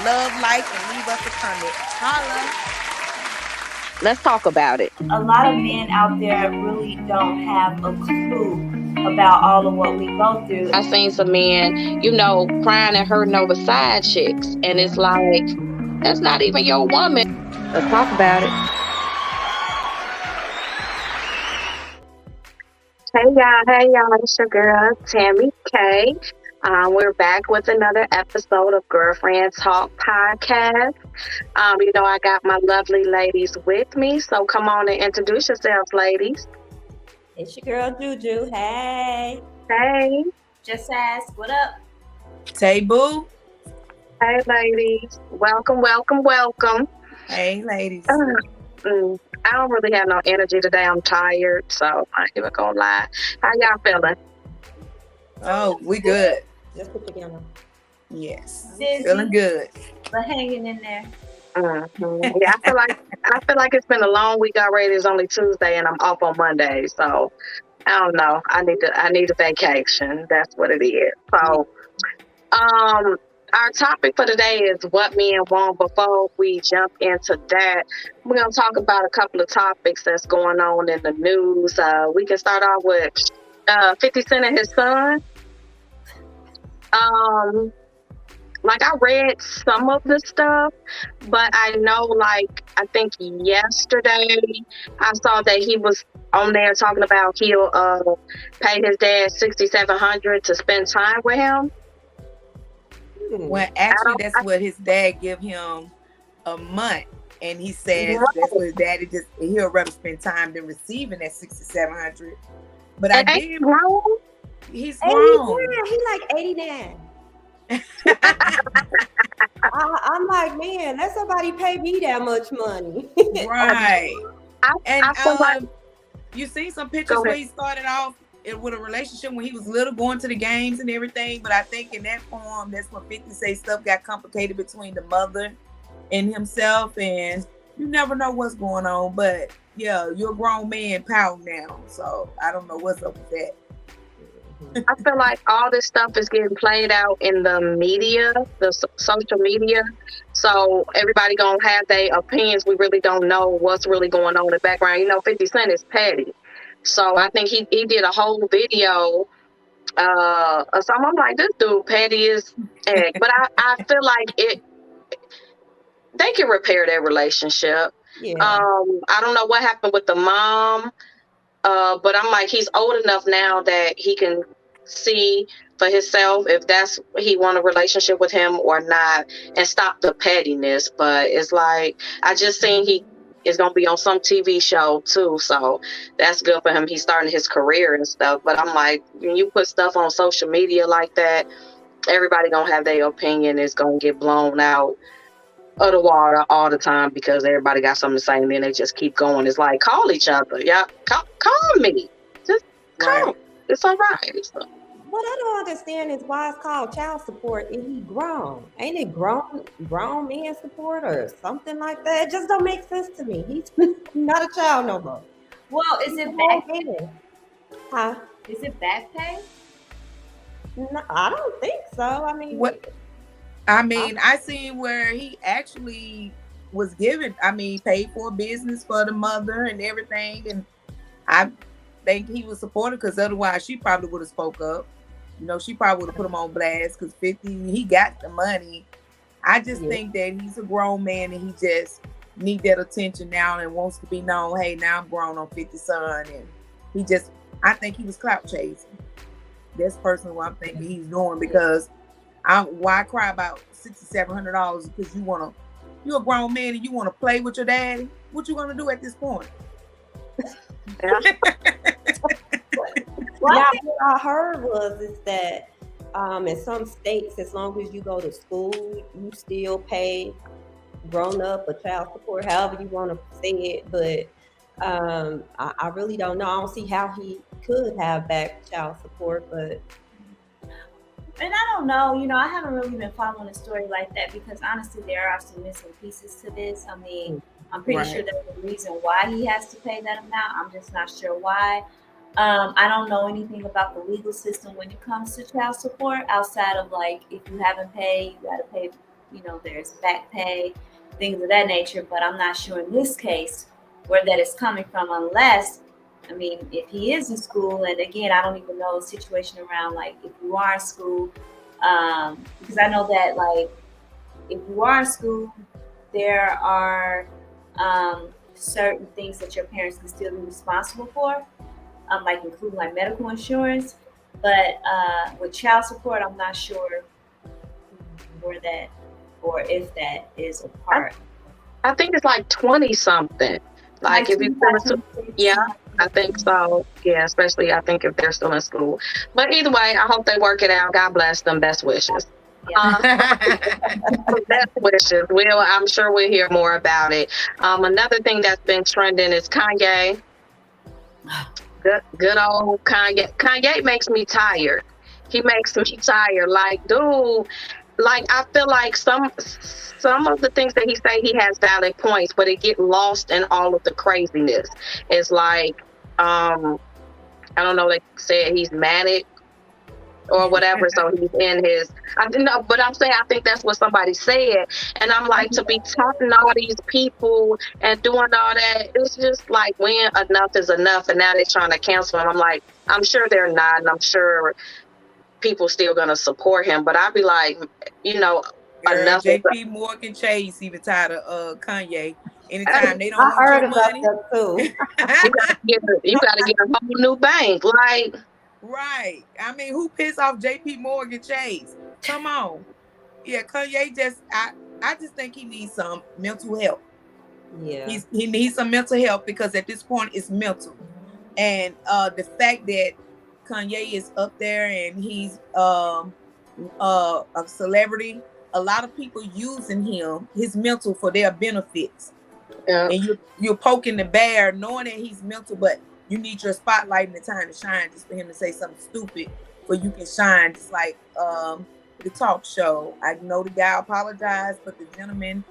love, like, and leave us a comment. Holla. Let's talk about it. A lot of men out there really don't have a clue about all of what we go through. I seen some men, crying and hurting over side chicks, and it's like that's not even your woman. Let's talk about it. Hey y'all, it's your girl Tammy K. We're back with another episode of Girlfriend Talk Podcast. I got my lovely ladies with me, so come on and introduce yourselves, ladies. It's your girl Juju. Hey. Hey. Just ask, what up? Tay Boo. Hey, ladies. Welcome. Hey, ladies. I don't really have no energy today. I'm tired, so I ain't even gonna lie. How y'all feeling? Oh, we good. Just put together. Yes. Busy, feeling good. but hanging in there. Mm-hmm. Yeah, I feel like it's been a long week already. It's only Tuesday, and I'm off on Monday, so I don't know. I need a vacation. That's what it is. So, our topic for today is what men want. Before we jump into that, we're gonna talk about a couple of topics that's going on in the news. We can start off with 50 Cent and his son. I read some of the stuff, but I know, I think yesterday I saw that he was on there talking about he'll pay his dad $6,700 to spend time with him. Well, actually, that's what his dad give him a month, and he says that's what his daddy he'll rather spend time than receiving that $6,700. But and I did grown. He's grown. He like 89. I'm like, man, let somebody pay me that much money. Right. I feel like you see some pictures where he started off with a relationship when he was little, going to the games and everything. But I think in that form, that's when 50 say stuff got complicated between the mother and himself, and you never know what's going on. But yeah, you're a grown man pouting now, so I don't know what's up with that. I feel like all this stuff is getting played out in the media, the social media. So everybody gonna have their opinions. We really don't know what's really going on in the background. 50 Cent is petty. So I think he did a whole video. So I'm like, this dude petty as heck. But I feel like they can repair their relationship. Yeah. I don't know what happened with the mom. But I'm like, he's old enough now that he can see for himself if that's he want a relationship with him or not, and stop the pettiness. But it's like, I just seen he is gonna be on some TV show too, so that's good for him. He's starting his career and stuff. But I'm like, when you put stuff on social media like that, everybody gonna have their opinion. It's gonna get blown out of the water all the time because everybody got something to say, and then they just keep going. It's like, call each other. Yeah, call me. Just call. Right. It's all right. What I don't understand is why it's called child support and he grown. Ain't it grown man support or something like that? It just don't make sense to me. He's not a child no more. Well, is it back pay? Huh? Is it back pay? No, I don't think so. I mean, I seen where he actually was given, paid for a business for the mother and everything. And I think he was supportive because otherwise she probably would have spoke up. She probably would have put him on blast because 50, he got the money. I just think that he's a grown man and he just need that attention now and wants to be known. Hey, now I'm grown on 50 son. And I think he was clout chasing. That's personally what I'm thinking he's doing, because why cry about $6,700 because you're a grown man and you want to play with your daddy? What you gonna do at this point? What I heard is that in some states, as long as you go to school, you still pay grown up or child support, however you want to say it. But I really don't know. I don't see how he could have back child support, but. And I don't know, I haven't really been following a story like that because honestly, there are some missing pieces to this. I mean, I'm pretty sure there's a reason why he has to pay that amount. I'm just not sure why. I don't know anything about the legal system when it comes to child support outside of if you haven't paid, you got to pay there's back pay, things of that nature. But I'm not sure in this case where that is coming from, unless, I mean, if he is in school, and again, I don't even know the situation around like if you are in school, because I know that like if you are in school, there are certain things that your parents can still be responsible for, like including like medical insurance. But with child support, I'm not sure where that or if that is a part. I think it's like 20 something. Like if you still yeah, I think so. Yeah, especially I think if they're still in school. But either way, I hope they work it out. God bless them. Best wishes. Best wishes. I'm sure we'll hear more about it. Another thing that's been trending is Kanye. Good old Kanye. Kanye makes me tired. He makes me tired. Like, dude, like I feel like some of the things that he say, he has valid points, but it get lost in all of the craziness. It's like, I don't know, they said he's manic or whatever, so he's in his, I don't know, but I'm saying I think that's what somebody said, and I'm like, to be talking to all these people and doing all that, it's just like, when enough is enough, and now they're trying to cancel him. I'm like, I'm sure they're not, and I'm sure people still gonna support him, but I'd be like, Girl, enough is JP Morgan Chase even tired of Kanye. Anytime they don't I want heard your about money. that too. you gotta get a whole new bank, like. Right. I mean, who pissed off JP Morgan Chase? Come on. Yeah, Kanye I just think he needs some mental help. Yeah. He needs some mental help, because at this point it's mental. And the fact that Kanye is up there and he's a celebrity, a lot of people using his mental for their benefits. Yeah. And you're poking the bear knowing that he's mental, but you need your spotlight and the time to shine, just for him to say something stupid for you can shine. Just like the talk show. I know the guy apologized, but the gentleman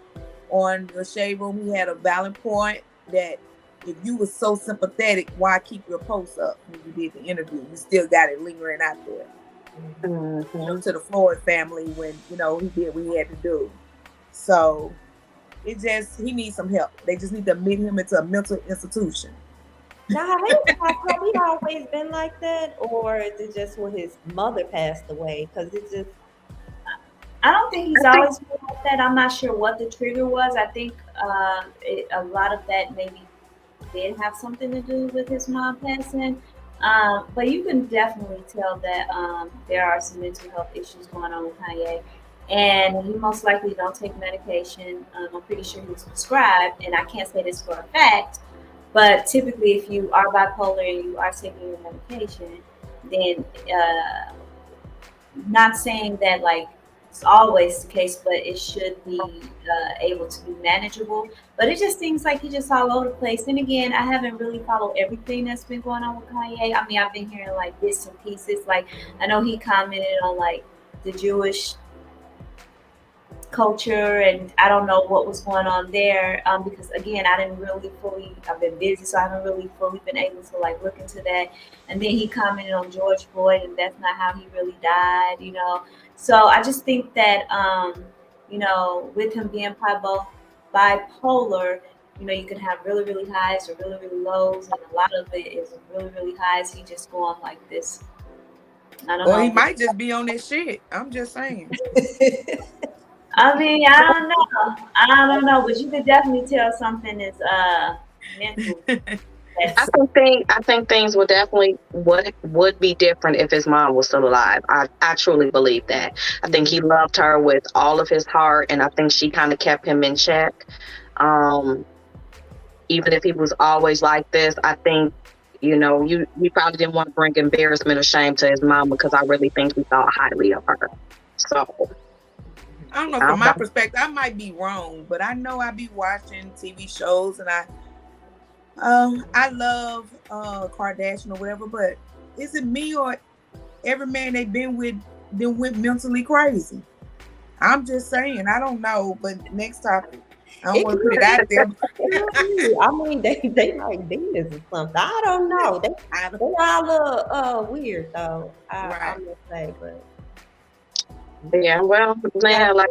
on the Shade Room, he had a valid point that if you were so sympathetic, why keep your post up when you did the interview? You still got it lingering out there. Mm-hmm. To the Floyd family when he did what he had to do. So he needs some help. They just need to admit him into a mental institution. Now, have he always been like that, or is it just when his mother passed away? Because it's just, I don't think he's always been like that. I'm not sure what the trigger was. I think a lot of that maybe did have something to do with his mom passing. But you can definitely tell that there are some mental health issues going on with Kanye. And he most likely don't take medication. I'm pretty sure he was prescribed, and I can't say this for a fact, but typically if you are bipolar and you are taking your medication, then not saying that like it's always the case, but it should be able to be manageable. But it just seems like he's just all over the place. And again, I haven't really followed everything that's been going on with Kanye. I mean, I've been hearing like bits and pieces. Like I know he commented on like the Jewish culture, and I don't know what was going on there, because again, I didn't really fully, I've been busy, so I haven't really fully been able to like look into that. And then he commented on George Floyd, and that's not how he really died. So I just think that with him being bipolar, you can have really really highs or really really lows, and a lot of it is really really highs. He just go on like this. I don't know. Or he might just be on this shit. I'm just saying. I mean, I don't know, but you could definitely tell something is mental. I think things would definitely would be different if his mom was still alive. I truly believe that. I think he loved her with all of his heart, and I think she kind of kept him in check. Even if he was always like this, I think you probably didn't want to bring embarrassment or shame to his mom, because I really think he thought highly of her. So. I don't know, from my perspective, I might be wrong, but I know I be watching TV shows, and I love Kardashian or whatever, but is it me or every man they been with went mentally crazy? I'm just saying, I don't know, but next topic. I don't want to put it out there. I mean, they like demons or something. I don't know. They all look weird though. I must say, but Yeah, well, Gotta man, like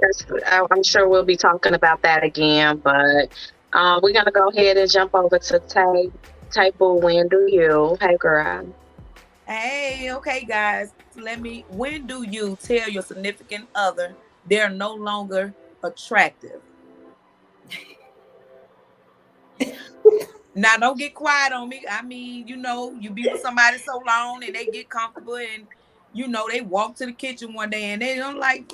I'm sure we'll be talking about that again, but we're gonna go ahead and jump over to table. When do you? Hey, girl. Hey, okay, guys. When do you tell your significant other they're no longer attractive? Now, don't get quiet on me. I mean, you be with somebody so long and they get comfortable and, they walk to the kitchen one day and they don't like,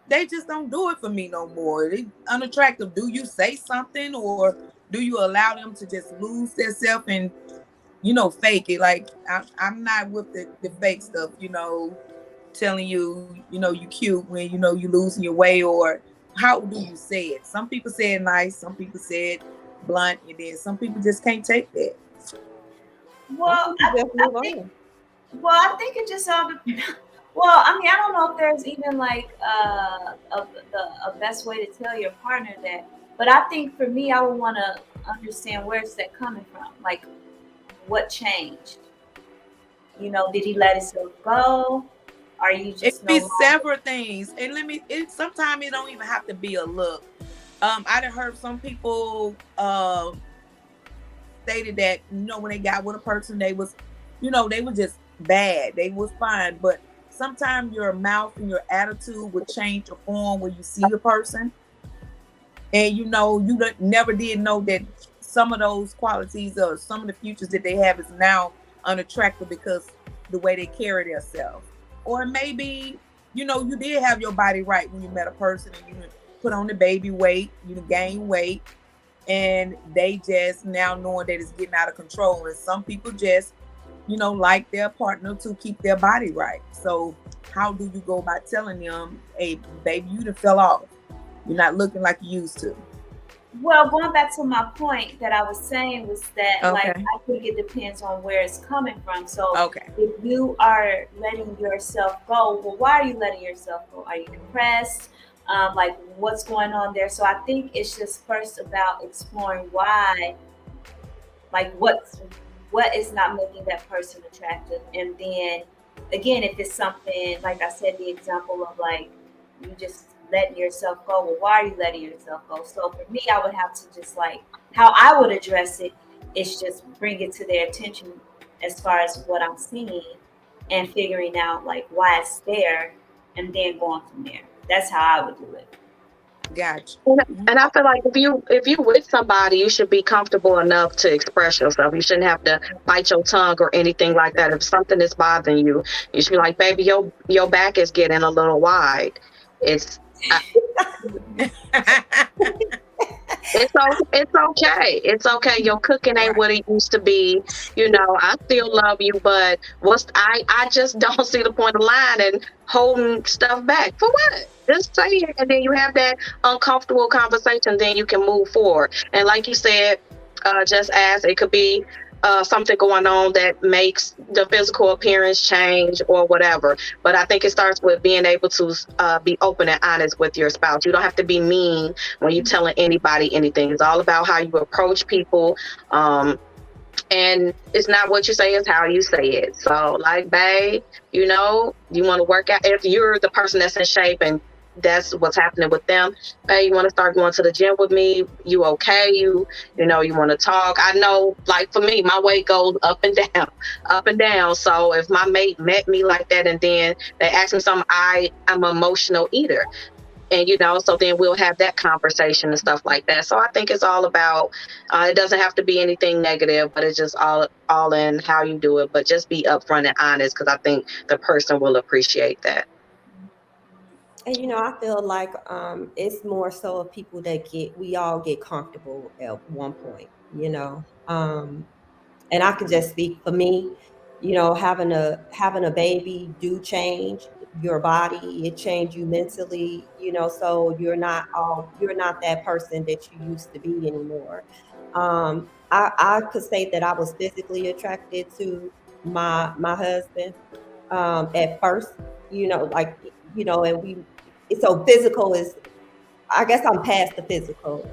they just don't do it for me no more. They unattractive. Do you say something or do you allow them to just lose themselves and fake it? Like I'm not with the fake stuff. Telling you you cute when you losing your way, or how do you say it? Some people say it nice, some people say it blunt, and then some people just can't take that. some Well, people just I move think on. I think it just all depends. Well, I mean, I don't know if there's even like a best way to tell your partner that, but I think for me, I would want to understand where's that coming from. Like, what changed? Did he let himself go? Are you It just could be no longer? several things, and sometimes it don't even have to be a look. I done heard some people stated that when they got with a person, they was just bad, they was fine, but sometimes your mouth and your attitude would change the form when you see the person, and never did know that some of those qualities or some of the futures that they have is now unattractive because the way they carry themselves. Or maybe you did have your body right when you met a person and you put on the baby weight, you gain weight, and they just now knowing that it's getting out of control. And some people just like their partner to keep their body right. So how do you go about telling them, hey baby, you done fell off, you're not looking like you used to? Well, going back to my point that I was saying was that, like, Okay. I think it depends on where it's coming from. So, Okay. if you are letting yourself go, well, why are you letting yourself go? Are you depressed? Like, what's going on there? So, I think it's just first about exploring why, like, what is not making that person attractive, and then again, if it's something like I said, the example of like you just letting yourself go, well, why are you letting yourself go? So for me, I would have to just like how I would address it is just bring it to their attention as far as what I'm seeing and figuring out like why it's there, and then going from there. That's how I would do it. Gotcha. And I feel like if you with somebody, you should be comfortable enough to express yourself. You shouldn't have to bite your tongue or anything like that. If something is bothering you, you should be like, "Baby, your back is getting a little wide. It's I, it's okay. It's okay. Your cooking ain't Right. what it used to be. I still love you, but I just don't see the point of lying and holding stuff back for what? Just say it, and then you have that uncomfortable conversation. Then you can move forward. And like you said, just as it could be. Something going on that makes the physical appearance change or whatever. But I think it starts with being able to be open and honest with your spouse. You don't have to be mean when you're telling anybody anything. It's all about how you approach people. And it's not what you say, it's how you say it. So, like, babe, you want to work out. If you're the person that's in shape and that's what's happening with them, hey, you want to start going to the gym with me? You okay? You want to talk? I know, like for me, my weight goes up and down, up and down. So if my mate met me like that and then they ask me something, I'm an emotional eater, and so then we'll have that conversation and stuff like that. So I think it's all about it doesn't have to be anything negative, but it's just all in how you do it, but just be upfront and honest, because I think the person will appreciate that. And I feel like it's more so of people that we all get comfortable at one point, and I can just speak for me. Having a baby do change your body. It change you mentally. So you're not that person that you used to be anymore. I could say that I was physically attracted to my husband at first. Like and so physical is. I guess I'm past the physical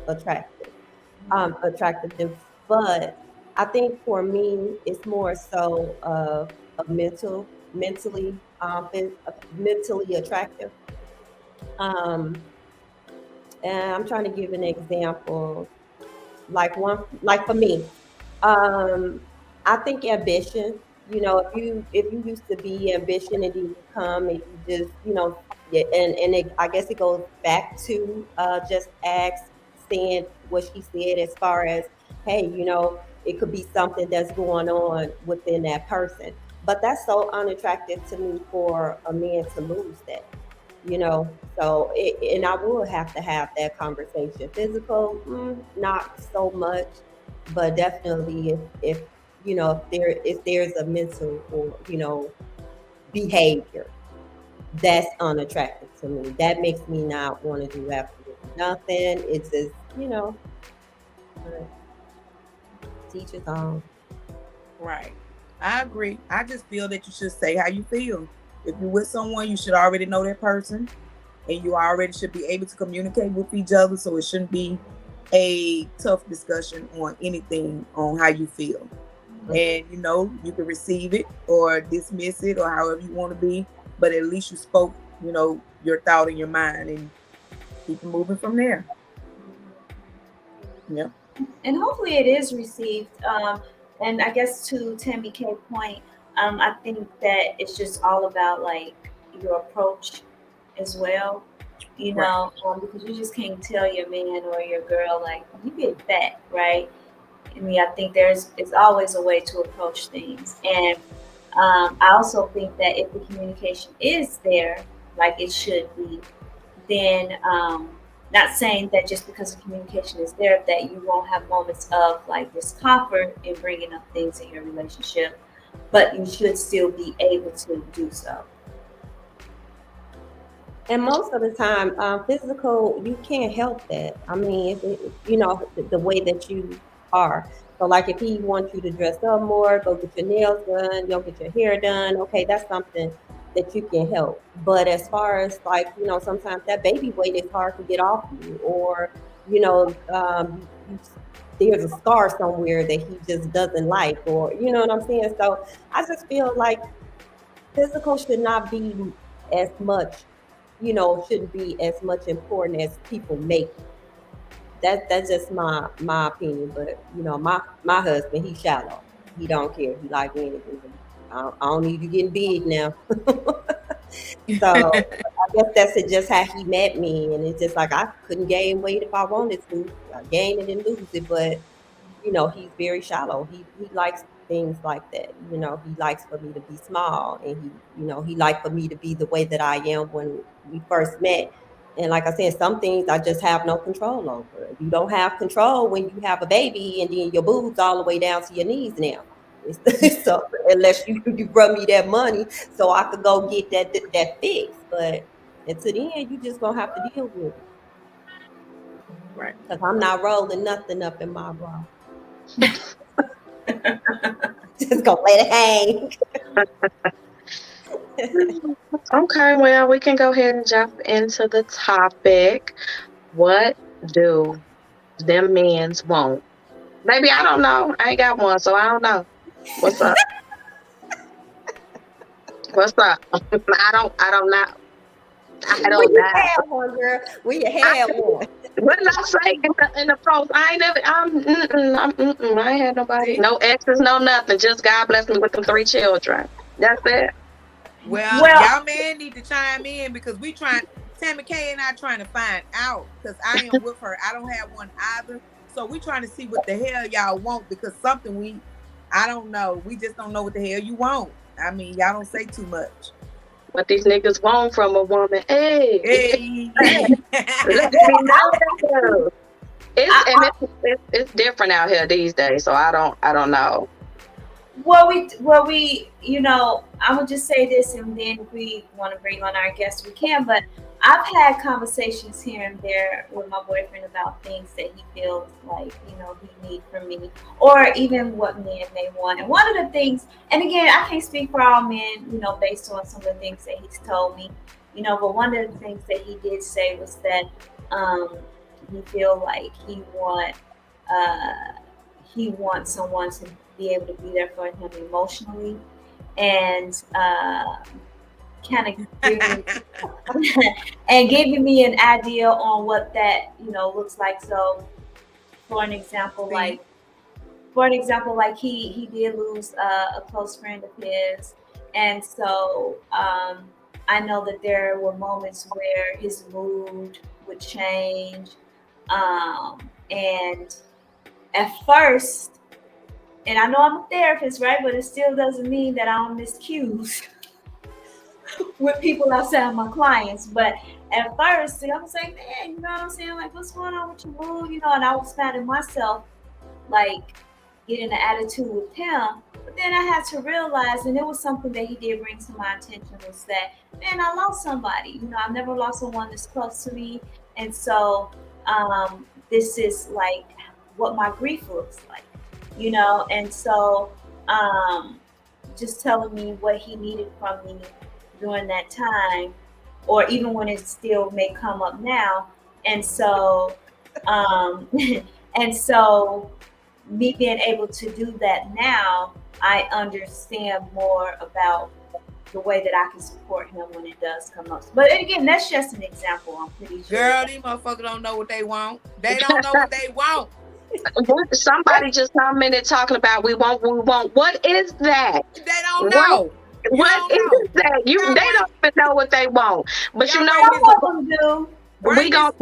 attractiveness, but I think for me, it's more so of mentally. mentally attractive. Um, and I'm trying to give an example, like for me, um, I think ambition. If you used to be ambition and then you come and you just yeah, I guess it goes back to just ask saying what she said as far as, hey, it could be something that's going on within that person, but that's so unattractive to me for a man to lose that. So and I will have to have that conversation. Physical, not so much, but definitely if there's a mental or behavior that's unattractive to me, that makes me not want to do absolutely nothing. It's just but teach his own. Right. I agree. I just feel that you should say how you feel. If you're with someone, you should already know that person, and you already should be able to communicate with each other. So it shouldn't be a tough discussion on anything on how you feel. And you can receive it or dismiss it or however you want to be, but at least you spoke, your thought in your mind, and keep moving from there. Yeah. And hopefully it is received. And I guess to Tammy K point, I think that it's just all about like your approach as well. Right. Because you just can't tell your man or your girl like you get fat, right? I mean, I think it's always a way to approach things, and I also think that if the communication is there, like it should be, then not saying that just because the communication is there that you won't have moments of like discomfort in bringing up things in your relationship, but you should still be able to do so. And most of the time, physical, you can't help that. I mean, the way that you are. So, like, if he wants you to dress up more, go get your nails done, go get your hair done, okay, that's something that you can help. But as far as, like, sometimes that baby weight is hard to get off you, or, there's a scar somewhere that he just doesn't like, or, you know what I'm saying? So, I just feel like physical should not be as much, shouldn't be as much important as people make it. That's just my opinion. But my husband, he's shallow. He don't care. He like anything. I don't need you getting big now. So I guess that's just how he met me, and it's just like I couldn't gain weight if I wanted to. I gain it and lose it, but he's very shallow. He likes things like that. He likes for me to be small, and he liked for me to be the way that I am when we first met. And like I said, some things I just have no control over. You don't have control when you have a baby, and then your boobs all the way down to your knees now. So unless you brought me that money, so I could go get that fix, but until then, you just gonna have to deal with it. Right. Cause I'm not rolling nothing up in my bra. Just gonna let it hang. Okay, well, we can go ahead and jump into the topic. What do them men's want? Maybe I don't know. I ain't got one, so I don't know. What's up? What's up? I don't know. I When don't you know. had one, girl. When you I, had one. what did I say in the post? I ain't never. I ain't had nobody. See? No exes, no nothing. Just God bless me with them 3 children. That's it. Well, Well, y'all man need to chime in because we trying Tammy K and I trying to find out because I am with her. I don't have one either. So we trying to see what the hell y'all want because something I don't know. We just don't know what the hell you want. I mean, y'all don't say too much. What these niggas want from a woman. Hey, Hey. let me know. I, It's different out here these days, so I don't know. I would just say this, and then if we want to bring on our guests, we can. But I've had conversations here and there with my boyfriend about things that he feels like he needs from me, or even what men may want. And one of the things, and again, I can't speak for all men, based on some of the things that he's told me, but one of the things that he did say was that um, he feel like uh, he wants someone to be able to be there for him emotionally, and kind of giving and giving me an idea on what that looks like. So, for an example, See? like he did lose a close friend of his, and so I know that there were moments where his mood would change, and at first, and I know I'm a therapist, right? But it still doesn't mean that I don't miss cues with people outside my clients. But at first, I was like, man, you know what I'm saying? Like, what's going on with your mood? And I was finding myself like getting an attitude with him. But then I had to realize, and it was something that he did bring to my attention, was that, man, I lost somebody. I've never lost someone this close to me. And so this is like what my grief looks like, and so just telling me what he needed from me during that time, or even when it still may come up now. And so, and so, me being able to do that now, I understand more about the way that I can support him when it does come up. But again, that's just an example. I'm pretty sure. Girl, these motherfuckers don't know what they want. They don't know what they want. Somebody just commented talking about we want. What is that? They don't know. What is that? They don't even know what they want. But some of them do. We gonna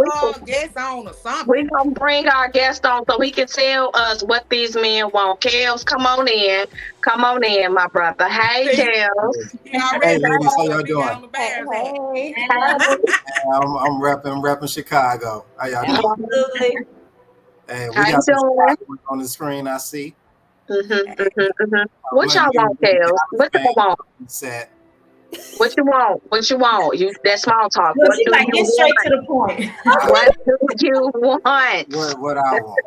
guest on or something. We gonna bring our guest on so he can tell us what these men want. Kels, come on in, my brother. Hey, Kels. Hey, ladies, how y'all doing? Hey. I'm repping Chicago. How y'all doing? Hey, we got some on the screen. I see. What y'all want, Kels? What y'all want? What you want? That small talk. Well, she like get straight to the point. What do you want? What I want?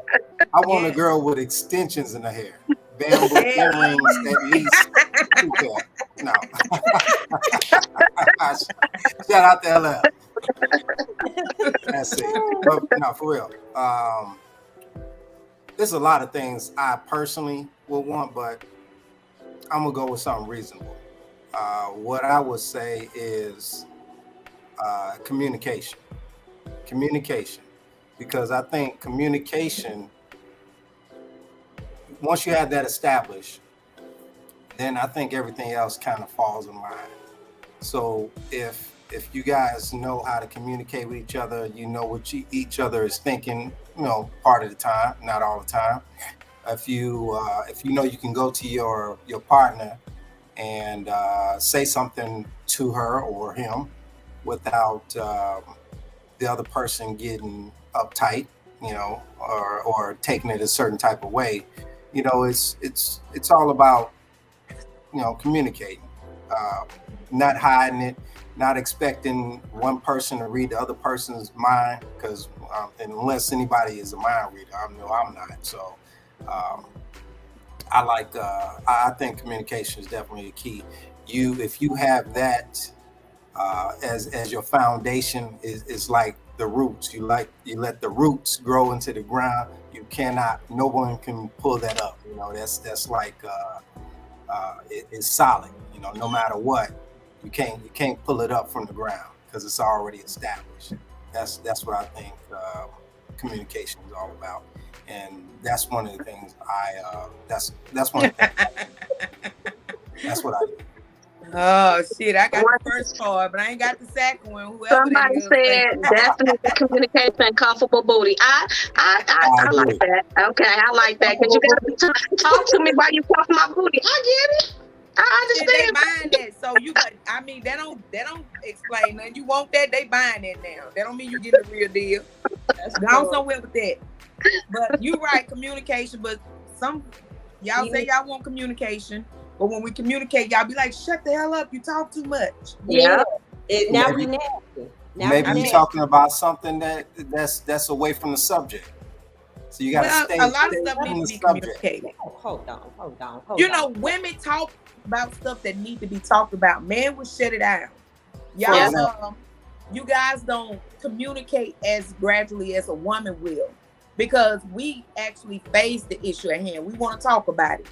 I want a girl with extensions in her hair, bamboo earrings, at least 2 pair. No. Shout out to LL. That's it. But no, for real. There's a lot of things I personally would want, but I'm gonna go with something reasonable. What I would say is communication, because I think communication, once you have that established, then I think everything else kind of falls in line. So if you guys know how to communicate with each other, you know what each other is thinking, part of the time, not all the time. If you know you can go to your partner and say something to her or him without the other person getting uptight, or taking it a certain type of way, it's all about communicating, not hiding it, not expecting one person to read the other person's mind, because unless anybody is a mind reader, I know I'm not. So I think communication is definitely a key. If you have that as your foundation, is like the roots. You let the roots grow into the ground. No one can pull that up. That's like it's solid. No matter what, you can't pull it up from the ground because it's already established. That's what I think communication is all about. And that's one of the things that's one of the things. That's what I do. Oh shit! I got the first part, but I ain't got the second one. Somebody said definitely communication and comfortable booty. I like that. Okay, I like that because you got to talk to me while you talk my booty. I get it. I understand. They buying that, so you got. I mean, they don't explain nothing. You want that? They buying that now. That don't mean you getting the real deal. Go somewhere with that. But you right, communication. But y'all say y'all want communication. But when we communicate, y'all be like, shut the hell up. You talk too much. Yeah. Now we nasty. Maybe you're talking about something that's away from the subject. So you got to stay. A lot of stuff needs to be communicated. Hold on. Women talk about stuff that need to be talked about. Men will shut it down. Y'all, you guys don't communicate as gradually as a woman will, because we actually face the issue at hand. We want to talk about it.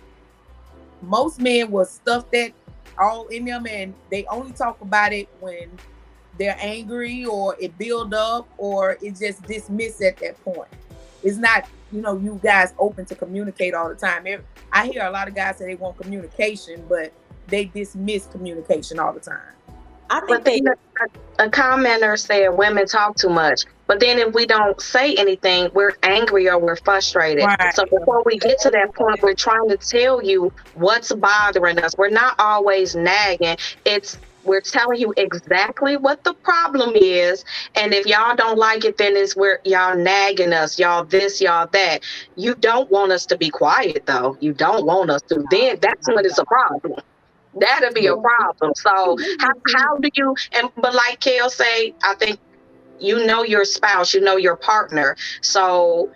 Most men will stuff that all in them, and they only talk about it when they're angry or it build up or it just dismissed at that point. It's not, you guys open to communicate all the time. I hear a lot of guys say they want communication, but they dismiss communication all the time. I But think they then a commenter said women talk too much. But then if we don't say anything, we're angry or we're frustrated. Right. So before we get to that point, we're trying to tell you what's bothering us. We're not always nagging. We're telling you exactly what the problem is. And if y'all don't like it, then it's where y'all nagging us, y'all this, y'all that. You don't want us to be quiet though. You don't want us to. Then that's when it's a problem. That'll be a problem. So how do you, and but like Kel say, I think you know your spouse, you know your partner. So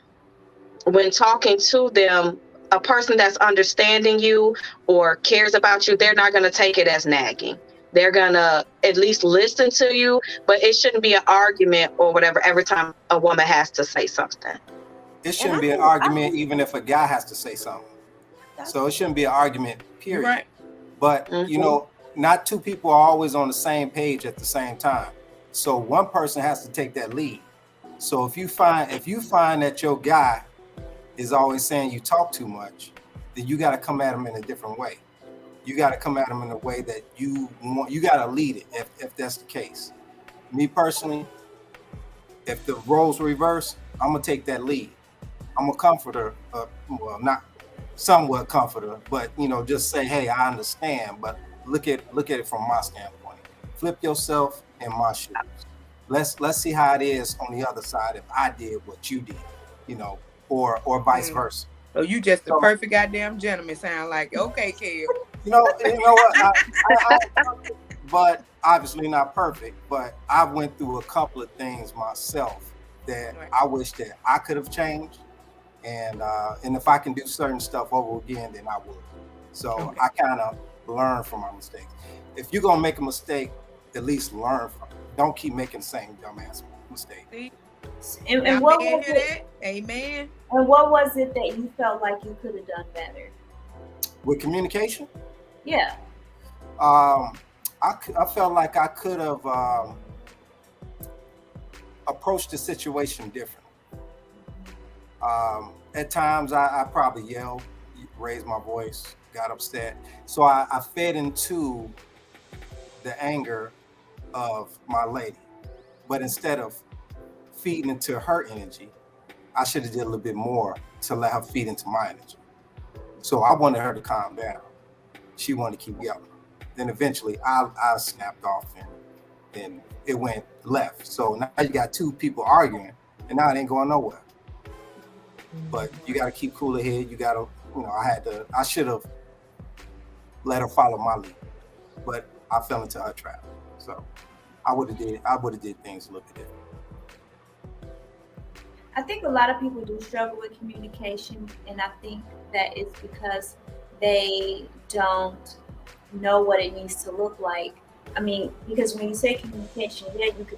when talking to them, a person that's understanding you or cares about you, they're not going to take it as nagging. They're going to at least listen to you, but it shouldn't be an argument or whatever every time a woman has to say something. It shouldn't be an argument even if a guy has to say something. So it shouldn't be an argument, period. Right. But, not two people are always on the same page at the same time. So one person has to take that lead. So if you find that your guy is always saying you talk too much, then you got to come at him in a different way. You got to come at him in a way that you want. You got to lead it if that's the case. Me personally, if the roles reverse, I'm gonna take that lead. I'm a comforter, well, not somewhat comforter, but just say, hey, I understand, but look at it from my standpoint. Flip yourself in my shoes. Let's see how it is on the other side if I did what you did, or vice versa. So you just the perfect goddamn gentleman. Sound like okay, Kel. You know what? But obviously not perfect. But I went through a couple of things myself that I wish that I could have changed. And if I can do certain stuff over again, then I would. So I kind of learn from my mistakes. If you're gonna make a mistake, at least learn from it. Don't keep making the same dumbass mistake. And what was it? Amen. And what was it that you felt like you could have done better with communication? Yeah. I felt like I could have approached the situation differently. At times I probably yelled, raised my voice, got upset. So I fed into the anger of my lady. But instead of feeding into her energy, I should have did a little bit more to let her feed into my energy. So I wanted her to calm down. She wanted to keep yelling. Then eventually I snapped off and it went left. So now you got two people arguing and now it ain't going nowhere. But you got to keep cooler head. You got to, I should have let her follow my lead, but I fell into her trap. So I would have did things a little bit different. I think a lot of people do struggle with communication, and I think that it's because they don't know what it needs to look like. I mean, because when you say communication, yeah, you can.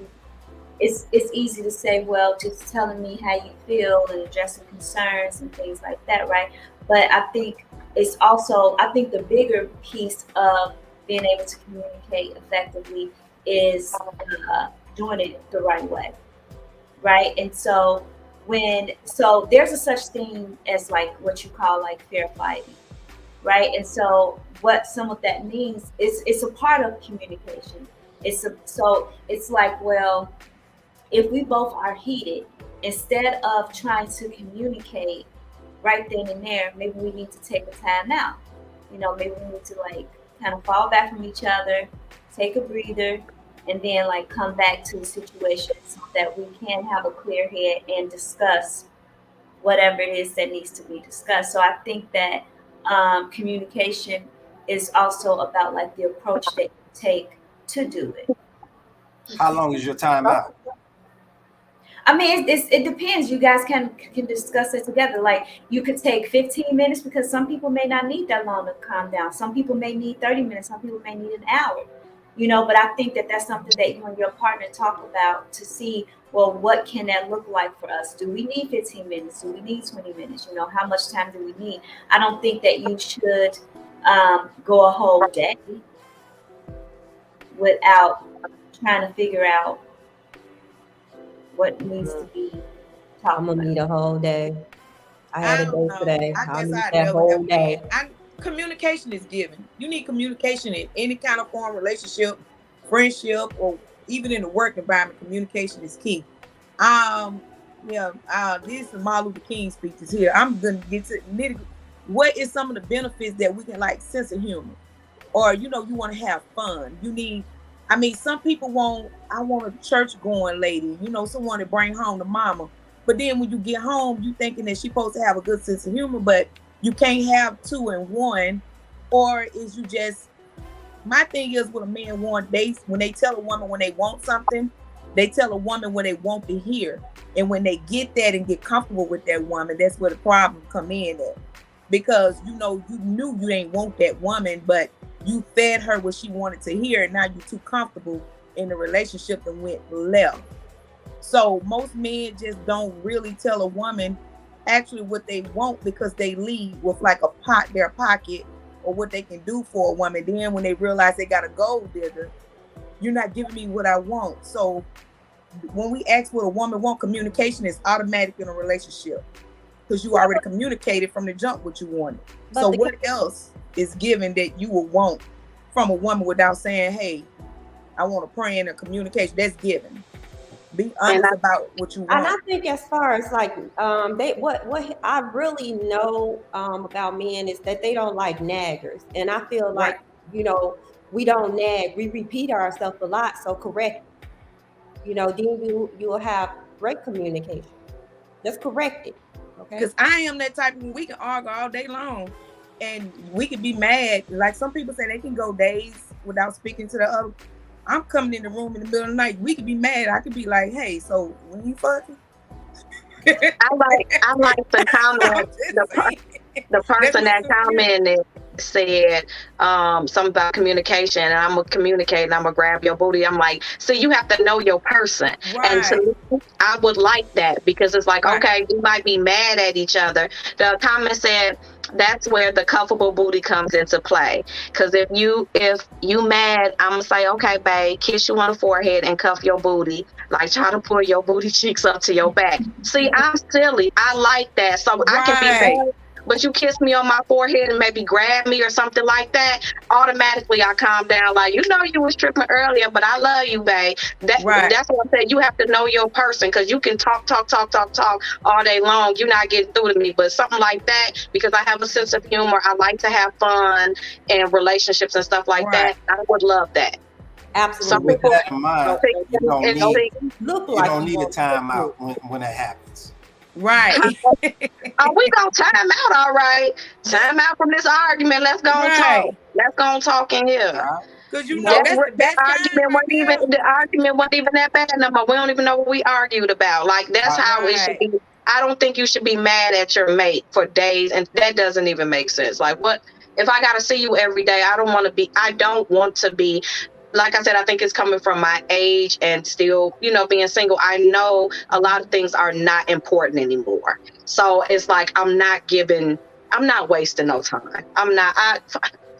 It's easy to say, well, just telling me how you feel and addressing concerns and things like that, right? But I think it's also, the bigger piece of being able to communicate effectively is doing it the right way, right? And so there's a such thing as like what you call like fair fighting, right? And so what some of that means is it's a part of communication. So it's like, well, if we both are heated, instead of trying to communicate right then and there, maybe we need to take a time out. Maybe we need to like kind of fall back from each other, take a breather, and then like come back to the situation so that we can have a clear head and discuss whatever it is that needs to be discussed. So I think that communication is also about like the approach that you take to do it. How long is your time out? I mean, it depends. You guys can discuss it together. Like you could take 15 minutes because some people may not need that long to calm down. Some people may need 30 minutes. Some people may need an hour. But I think that that's something that you and your partner talk about to see, well, what can that look like for us? Do we need 15 minutes? Do we need 20 minutes? How much time do we need? I don't think that you should go a whole day. without trying to figure out what needs to be talked I'm gonna about. need a whole day. I had I a don't day know. today. I I'll guess need I that never have whole a man. day. Communication is given. You need communication in any kind of form, relationship, friendship, or even in the work environment. Communication is key. Um, yeah. This is Martin Luther King speeches here. I'm gonna get to nitty. What is some of the benefits that we can like sense of humor? Or you want to have fun. You need, I mean, some people want, I want a church going lady, someone to bring home to mama. But then when you get home, you thinking that she's supposed to have a good sense of humor, but you can't have two in one. Or is you just, my thing is, what a man want, they when they tell a woman when they want something, they tell a woman when they want to hear. And when they get that and get comfortable with that woman, that's where the problem come in at. Because you knew you ain't want that woman, but you fed her what she wanted to hear, and now you're too comfortable in the relationship and went left. So most men just don't really tell a woman actually what they want, because they lead with like a pot their pocket, or what they can do for a woman. Then when they realize they got a gold digger, you're not giving me what I want. So when we ask what a woman want, communication is automatic in a relationship, because you already communicated from the jump what you wanted. But So what else is given that you will want from a woman without saying, hey, I want a praying or communication? That's given. Be honest about what you and I want. think as far as like they what I really know about men is that they don't like naggers. And I feel Right. like, we don't nag, we repeat ourselves a lot, so correct it. Then you'll have great communication. Just correct it. Okay. Because I am that type of, we can argue all day long and we can be mad. Like some people say they can go days without speaking to the other. I'm coming in the room in the middle of the night. We could be mad. I could be like, hey, so when you fucking? I like the I'm comment. just saying. The That's person that just me. commented said something about communication, and I'm gonna communicate and I'm gonna grab your booty. I'm like, see, you have to know your person. And to Right. me, I would like that, because it's like, Right. okay, we might be mad at each other. The comment said that's where the cuffable booty comes into play. Because if you mad, I'm gonna say, okay, babe, kiss you on the forehead and cuff your booty, like try to pull your booty cheeks up to your back. See, I'm silly. I like that, so I can be Right. mad, but you kiss me on my forehead and maybe grab me or something like that, automatically I calm down. Like, you was tripping earlier, but I love you, babe. Right. That's what I said. You have to know your person, because you can talk all day long. You're not getting through to me. But something like that, because I have a sense of humor, I like to have fun and relationships and stuff like Right. that. I would love that. Some Absolutely. With people that in mind, you don't and need think, Look you like don't you need a want to timeout when that happens. Right. oh, we gonna time out, all right. Time out from this argument. Let's go and talk. Right. Let's go and talk in All here. right. Because That that's the that best time argument right wasn't even there. the argument wasn't even that bad no more. We don't even know what we argued about. Like, that's Right. how it should Right. be. I don't think you should be mad at your mate for days, and that doesn't even make sense. Like, what if I gotta see you every day? I don't want to be, like I said, I think it's coming from my age and still, being single. I know a lot of things are not important anymore. So it's like I'm not wasting no time.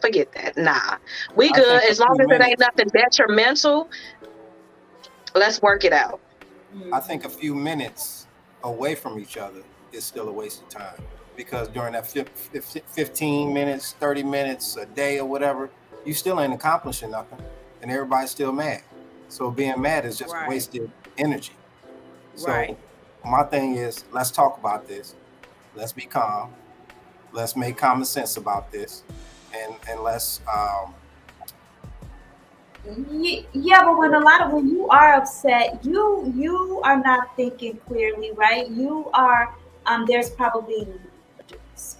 Forget that. Nah. We I good. think a As long few as it ain't minutes. nothing detrimental, let's work it out. I think a few minutes away from each other is still a waste of time, because during that 15 minutes, 30 minutes, a day or whatever, you still ain't accomplishing nothing, and everybody's still mad. So being mad is just Right. wasted energy. Right. So my thing is, let's talk about this. Let's be calm. Let's make common sense about this, and let's Yeah, but when you are upset, you are not thinking clearly, right? You are there's probably,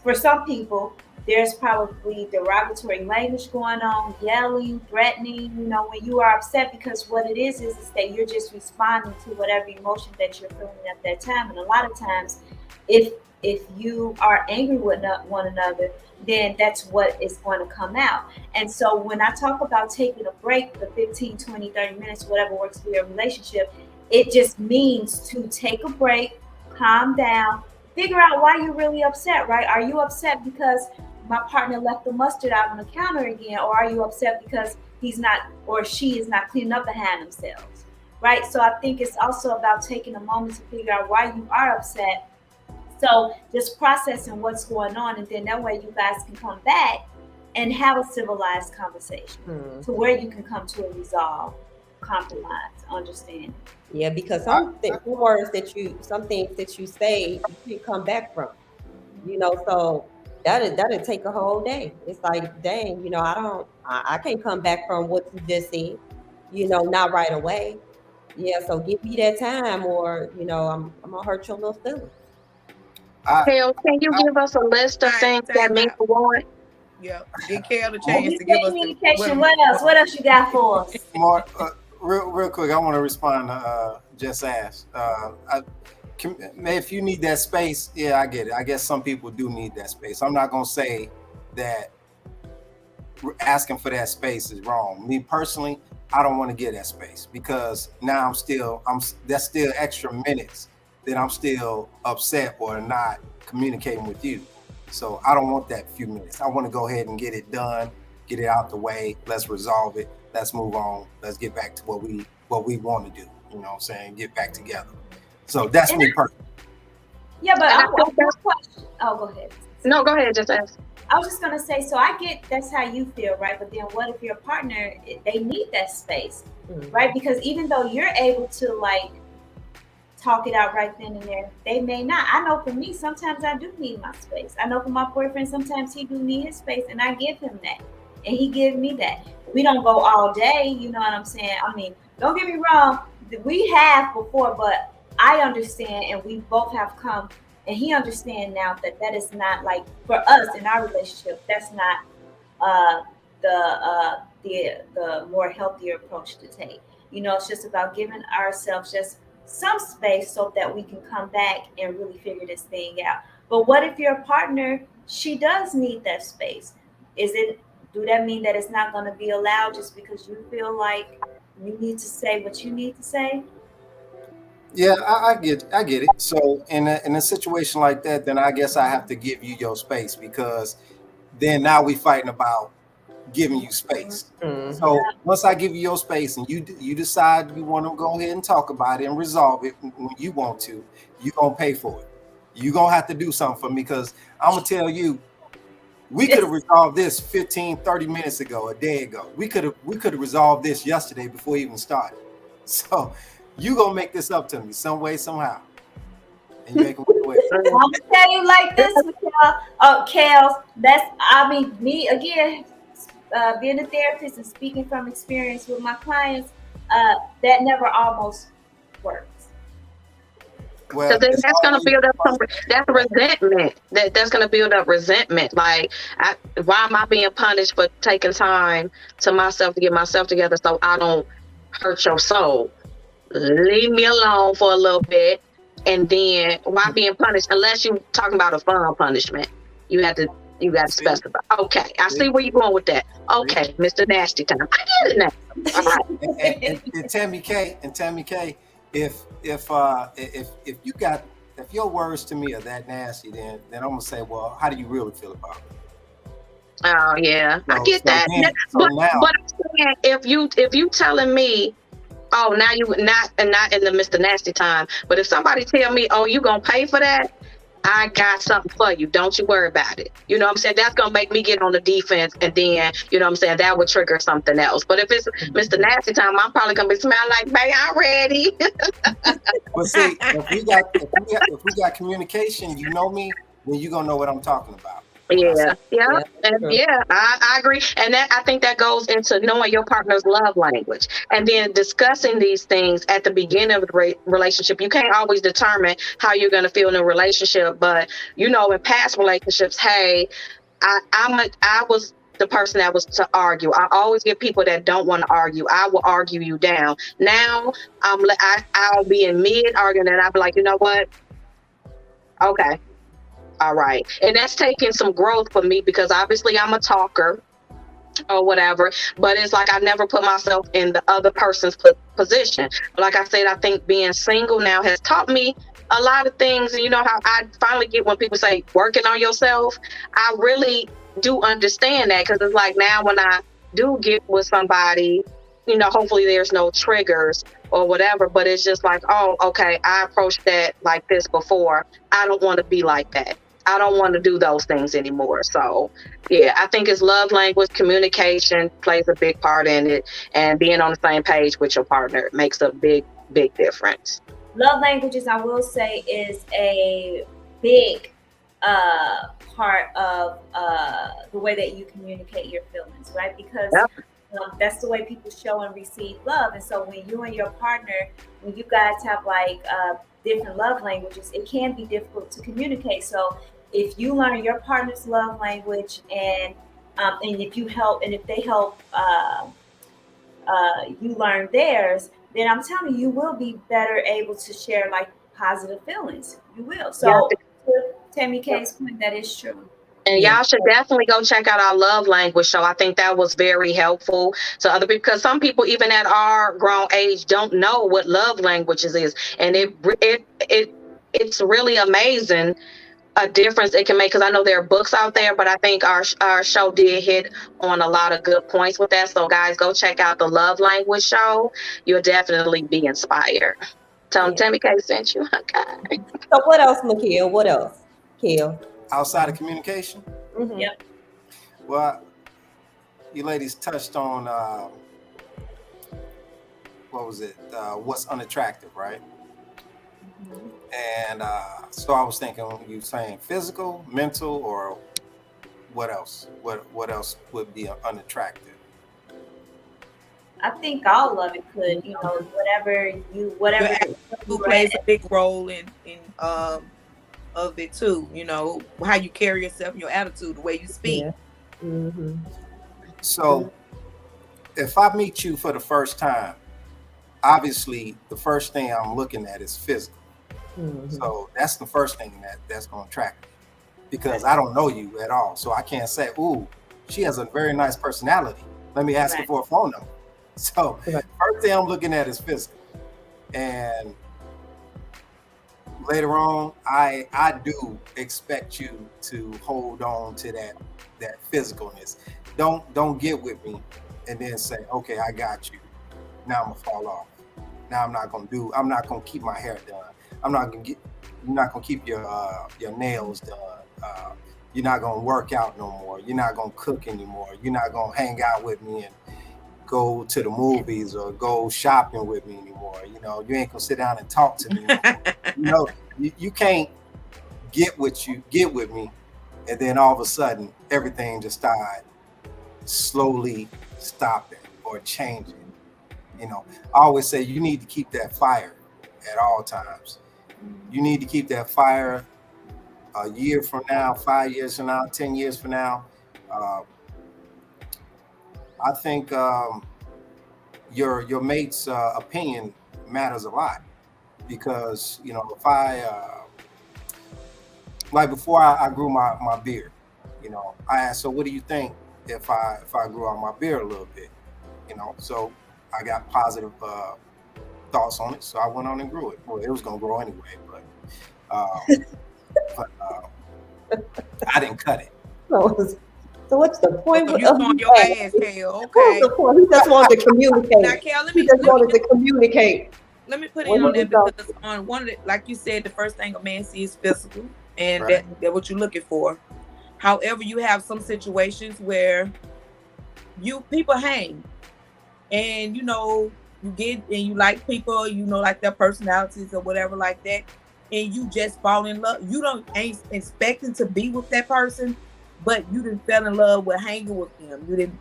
for some people, there's probably derogatory language going on, yelling, threatening, when you are upset, because what it is that you're just responding to whatever emotion that you're feeling at that time. And a lot of times, if if you are angry with one another, then that's what is going to come out. And so when I talk about taking a break, the 15, 20, 30 minutes, whatever works for your relationship, it just means to take a break, calm down, figure out why you're really upset, right? Are you upset because my partner left the mustard out on the counter again? Or are you upset because he's not or she is not cleaning up behind themselves, right? So I think it's also about taking a moment to figure out why you are upset. So just processing what's going on, and then that way you guys can come back and have a civilized conversation to where you can come to a resolve, compromise, understanding. Yeah, because some some things that you say, you can't come back from. So that'll take a whole day. It's like, dang, I can't come back from what you just said. Not right away. Yeah, so give me that time, or I'm gonna hurt your little feelings. Hell, can you give us a list of All right, things that time men out. want? Yep. Give Kel the Well, chance you to say give us the communication. What else you got for us? More, real quick, I want to respond to Just Ask. If you need that space, yeah, I get it. I guess some people do need that space. I'm not gonna say that asking for that space is wrong. Me personally, I don't want to get that space because now that's still extra minutes that I'm still upset or not communicating with you. So I don't want that few minutes. I want to go ahead and get it done, get it out the way. Let's resolve it. Let's move on. Let's get back to what we want to do. You know what I'm saying? Get back together. So that's me personally. Yeah, but And I I'm think that's, question. Oh, go ahead. no, go ahead, just ask. I was just gonna say, so I get that's how you feel, right? But then what if your partner they need that space, right? Because even though you're able to like talk it out right then and there, they may not. I know for me, sometimes I do need my space. I know for my boyfriend, sometimes he do need his space, and I give him that, and he gives me that. We don't go all day, you know what I'm saying? I mean, don't get me wrong, we have before, but I understand, and we both have come, and he understands now that is not like for us in our relationship. That's not uh, the more healthier approach to take. It's just about giving ourselves just some space so that we can come back and really figure this thing out. But what if your partner, she does need that space? Do that mean that it's not going to be allowed just because you feel like you need to say what you need to say? Yeah, I get it. So in a situation like that, then I guess I have to give you your space because then now we fighting about giving you space. So once I give you your space and you decide you want to go ahead and talk about it and resolve it when you want to, you're gonna pay for it. You're gonna have to do something for me because I'm gonna tell you, we could have resolved this 15, 30 minutes ago, a day ago. We could have resolved this yesterday before we even started. So you gonna make this up to me some way, somehow. And you ain't gonna get away. I'm gonna tell you like this, Kels. Me again, being a therapist and speaking from experience with my clients. That never almost works. Well, Because then that's going to build up that's resentment. That's going to build up resentment. Like, why am I being punished for taking time to myself to get myself together so I don't hurt your soul? Leave me alone for a little bit, and then why being punished? Unless you're talking about a fun punishment, you got to specify. Okay, I see where you're going with that. Okay, Mr. Nasty Time, I get it now. All right. and Tammy K, if your words to me are that nasty, then I'm gonna say, well, how do you really feel about it? Oh yeah, I get that. But I'm saying, if you telling me, oh, now you not in the Mr. Nasty Time, but if somebody tell me, oh, you gonna pay for that, I got something for you. Don't you worry about it. You know what I'm saying? That's going to make me get on the defense. And then, you know what I'm saying? That would trigger something else. But if it's Mr. Nasty Time, I'm probably going to be smelling like, babe, I'm ready. But see, if we got communication, you know me, then you're going to know what I'm talking about. Yeah, I agree. And I think that goes into knowing your partner's love language and then discussing these things at the beginning of the relationship. You can't always determine how you're going to feel in a relationship, but in past relationships, hey, I was the person that was to argue. I always get people that don't want to argue. I will argue you down. Now I'll be in mid arguing and I'll be like, you know what? Okay. All right. And that's taking some growth for me because obviously I'm a talker or whatever, but it's like I never put myself in the other person's position. Like I said, I think being single now has taught me a lot of things. And you know how I finally get when people say working on yourself, I really do understand that because it's like now when I do get with somebody, you know, hopefully there's no triggers or whatever, but it's just like, oh, okay, I approached that like this before. I don't want to be like that. I don't want to do those things anymore. So, yeah, I think it's love language, communication plays a big part in it, and being on the same page with your partner makes a big, big difference. Love languages, I will say, is a big part of the way that you communicate your feelings, right? Because Yep. that's the way people show and receive love. And so when you and your partner, when you guys have like different love languages, it can be difficult to communicate. So if you learn your partner's love language, and if you help, and if they help you learn theirs, then I'm telling you, you will be better able to share like positive feelings. You will. Yep. So to Tammy K's point, that is true. And Yeah. y'all should definitely go check out our love language show. I think that was very helpful to other people, because some people, even at our grown age, don't know what love languages is, and it's really amazing a difference it can make. Because I know there are books out there, but I think our show did hit on a lot of good points with that. So guys, go check out the love language show. You'll definitely be inspired. Tell them Yeah. Tammy K sent you. Okay. So what else, Mikhail? What else, Kel? Outside of communication, Mm-hmm. Yep. well, you ladies touched on what was it? What's unattractive, right? And so I was thinking, you saying physical, mental, or what else? What else would be unattractive? I think all of it could, you know, whatever Your attitude plays a big role in of it too. You know how you carry yourself, your attitude, the way you speak. Yeah. Mm-hmm. So if I meet you for the first time, obviously the first thing I'm looking at is physical. Mm-hmm. So that's the first thing that's going to attract me, because I don't know you at all. So I can't say, ooh, she has a very nice personality. Let me ask her Right. for a phone number. So Right. first thing I'm looking at is physical. And later on, I do expect you to hold on to that physicalness. Don't get with me and then say, okay, I got you. Now I'm gonna fall off. Now I'm not gonna keep my hair done. You're not gonna keep your nails done. You're not gonna work out no more. You're not gonna cook anymore. You're not gonna hang out with me and go to the movies or go shopping with me anymore. You know, you ain't gonna sit down and talk to me no more. You know, you can't get with me, and then all of a sudden everything just started slowly stopping or changing. You know, I always say you need to keep that fire at all times. You need to keep that fire a year from now, 5 years from now, 10 years from now. Uh, I think your mate's opinion matters a lot, because you know, if I like before I grew my beard, you know, I asked, so what do you think if I grew out my beard a little bit, you know? So I got positive thoughts on it, so I went on and grew it. Well, it was gonna grow anyway, but I didn't cut it. So what's the point So of you on your ass, asking? Kale. What's Okay. the point? He just wanted to communicate. Now, Kale, He just wanted to communicate. let me put What in on he that, was because on one of the, like you said, the first thing a man sees is physical, and Right. that's what you're looking for. However, you have some situations where people hang, and you know you get and you like people, you know, like their personalities or whatever like that, and you just fall in love. You don't ain't expecting to be with that person, but you didn't fell in love with hanging with them. You didn't.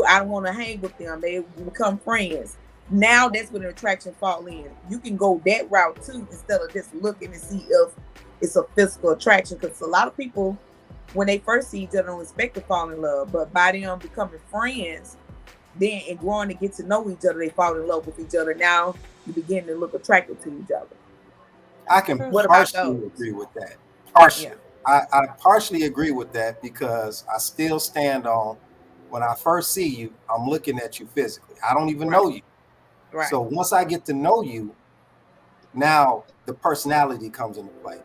I don't want to hang with them. They become friends. Now that's when the attraction fall in. You can go that route too, instead of just looking and see if it's a physical attraction. Because a lot of people, when they first see each other, don't expect to fall in love, but by them becoming friends, then and growing to get to know each other, they fall in love with each other. Now you begin to look attracted to each other. I can What about partially those? agree with that. Partially. Yeah. I partially agree with that, because I still stand on, when I first see you, I'm looking at you physically. I don't even know you. Right. So once I get to know you, now the personality comes into play.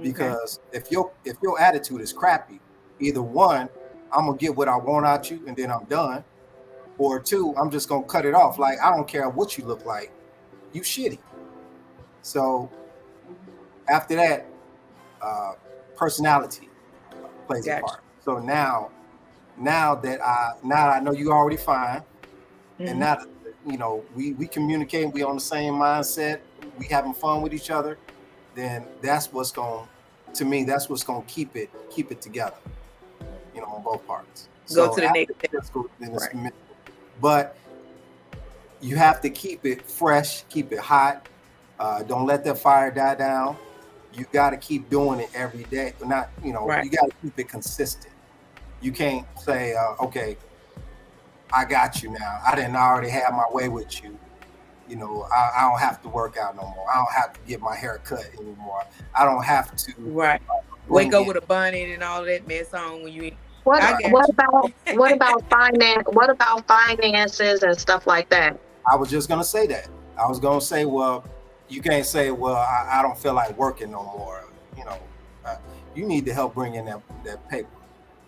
Because if your attitude is crappy, either one, I'm gonna get what I want out you and then I'm done, or two, I'm just gonna cut it off. Like, I don't care what you look like, you shitty. So after that, personality plays a part. So now that I know you already fine, and now that, you know, we communicate, we on the same mindset, we having fun with each other, then that's what's going to me, that's what's going to keep it together, you know, on both parts. Go to the next step. Right. But you have to keep it fresh, keep it hot. Don't let that fire die down. You got to keep doing it every day. Not, you know, you got to keep it consistent. You can't say, okay, I got you now. I didn't already have my way with you. You know, I don't have to work out no more. I don't have to get my hair cut anymore. I don't have to wake up with a bonnet and all that mess on when you. What about finance? What about finances and stuff like that? I was just gonna say that. I was gonna say, well, you can't say, well, I don't feel like working no more. You know, you need to help bring in that paper.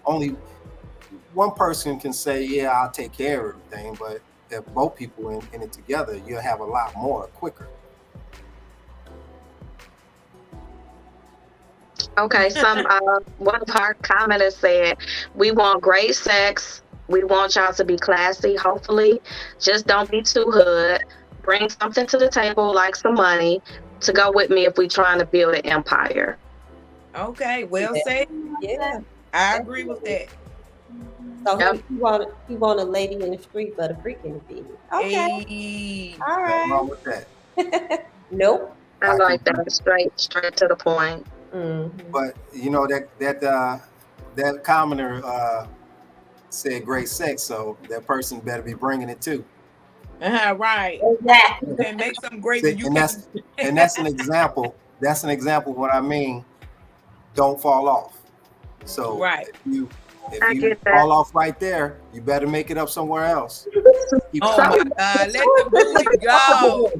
Only one person can say, yeah, I'll take care of everything, but if both people in it together, you'll have a lot more quicker. Okay, one of our commenters said, we want great sex. We want y'all to be classy, hopefully. Just don't be too hood. Bring something to the table, like some money, to go with me if we trying to build an empire. Okay, well said. Yeah, I agree with that. So he want a lady in the street, but a freak in the bed. Okay, hey. All right. What's wrong with that? Nope. I like that. Straight to the point. Mm-hmm. But you know that commenter said great sex, so that person better be bringing it too. Right. Exactly. And make something great. And that's an example. That's an example of what I mean. Don't fall off. So if you fall off right there, you better make it up somewhere else. Oh my God, let the booty go.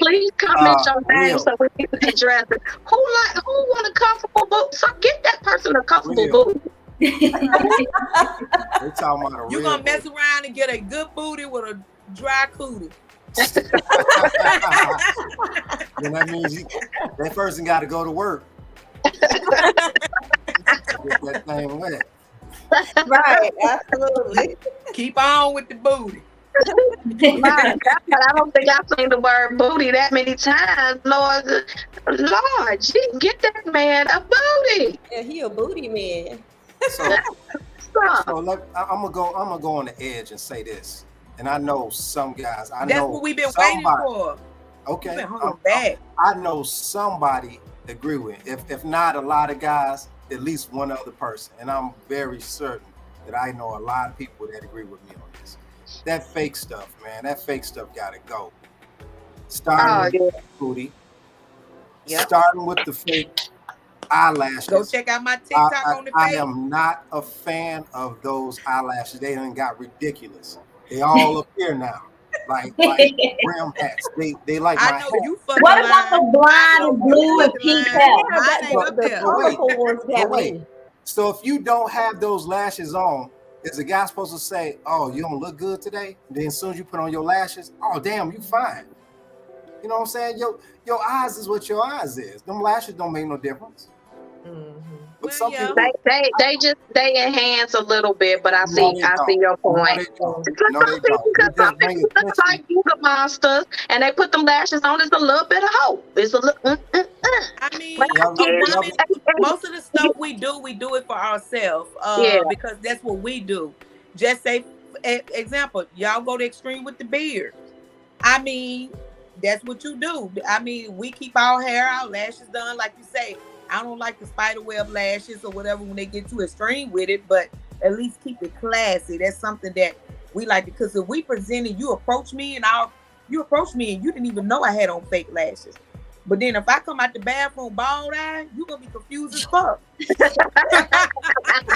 Please comment your name so we can address it. Who want a comfortable boot? So get that person a comfortable boot. You're talking about you're gonna mess around and get a good booty with a dry cootie. Then that means that person got to go to work. Get that thing wet. Right, absolutely. Keep on with the booty. Right. I don't think I've seen the word booty that many times. Lord, get that man a booty. Yeah, he a booty man. So I'm gonna go on the edge and say this. And I know some guys. That's what we've been waiting for. Okay. Back. I know somebody agree with it. If not a lot of guys, at least one other person. And I'm very certain that I know a lot of people that agree with me on this. That fake stuff, man. That fake stuff gotta go. Starting with the booty. Yep. Starting with the fake eyelashes. Go check out my TikTok on the page. I am not a fan of those eyelashes. They done got ridiculous. They all up here now. Like brim hats. They like my hat. What about the blind and blue and pink hat? Wait. So if you don't have those lashes on, is the guy supposed to say, oh, you don't look good today? And then as soon as you put on your lashes, oh, damn, you fine. You know what I'm saying? Your eyes is what your eyes is. Them lashes don't make no difference. Mm-hmm. But some people, they enhance a little bit, but I see your point. No, they don't. Some people look like Google monsters, and they put them lashes on. It's a little bit of hope. It's a little. I mean, most of the stuff we do it for ourselves. Because that's what we do. Just say, example, y'all go to extreme with the beard. I mean, that's what you do. I mean, we keep our hair, our lashes done, like you say. I don't like the spider web lashes or whatever when they get too extreme with it, but at least keep it classy. That's something that we like, because if we presented, you approach me and you didn't even know I had on fake lashes. But then if I come out the bathroom bald eye, you're gonna be confused as fuck.